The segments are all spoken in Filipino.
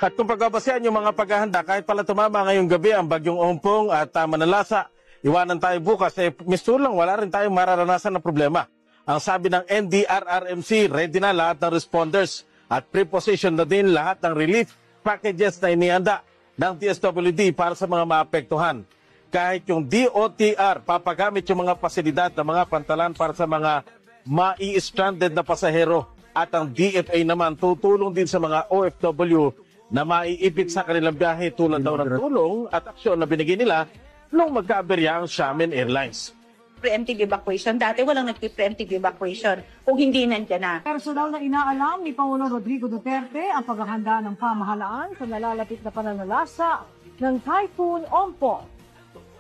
At kung pagbabasehan yung mga paghahanda, kahit pala tumama ngayong gabi ang bagyong Ompong at Manalasa, iwanan tayo bukas, mistulang wala rin tayong mararanasan na problema. Ang sabi ng NDRRMC, ready na lahat ng responders at preposition na din lahat ng relief packages na inihanda ng DSWD para sa mga maapektuhan. Kahit yung DOTR, papagamit yung mga pasilidad ng mga pantalan para sa mga mai-stranded na pasahero. At ang DFA naman tutulong din sa mga OFW na maiipit sa kanilang biyahe tulad daw ng tulong at aksyon na binigay nila nung magkaaberya ang Xiamen Airlines. Preemptive evacuation. Dati walang nagpi-preemptive evacuation kung hindi nandiyan na. Personal na inaalam ni Pangulong Rodrigo Duterte ang paghahanda ng pamahalaan sa nalalapit na pananalasa ng Typhoon Ompong.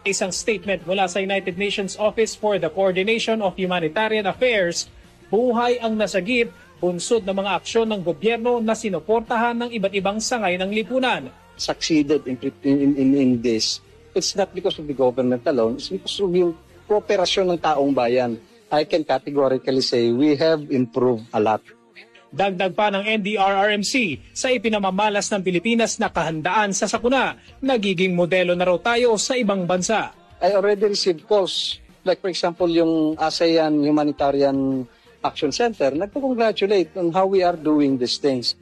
Isang statement mula sa United Nations Office for the Coordination of Humanitarian Affairs, buhay ang nasagip, bunsod ng mga aksyon ng gobyerno na sinuportahan ng iba't ibang sangay ng lipunan. Succeeded in this. It's not because of the government alone, it's because of yung kooperasyon ng taong bayan. I can categorically say we have improved a lot. Dagdag pa ng NDRRMC, sa ipinamamalas ng Pilipinas na kahandaan sa sakuna, nagiging modelo na raw tayo sa ibang bansa. I already received calls, like for example yung ASEAN Humanitarian Action Center, nagpo-congratulate on how we are doing these things.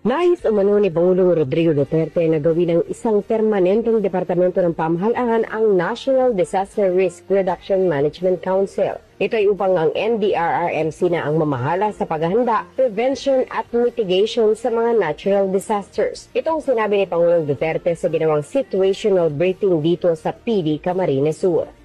Nais umano ni Pangulong Rodrigo Duterte na gawin ng isang permanenteng departamento ng pamahalaan ang National Disaster Risk Reduction Management Council. Ito ay upang ang NDRRMC na ang mamahala sa paghahanda, prevention at mitigation sa mga natural disasters. Ito ang sinabi ni Pangulong Duterte sa ginawang situational briefing dito sa PD Camarines Sur.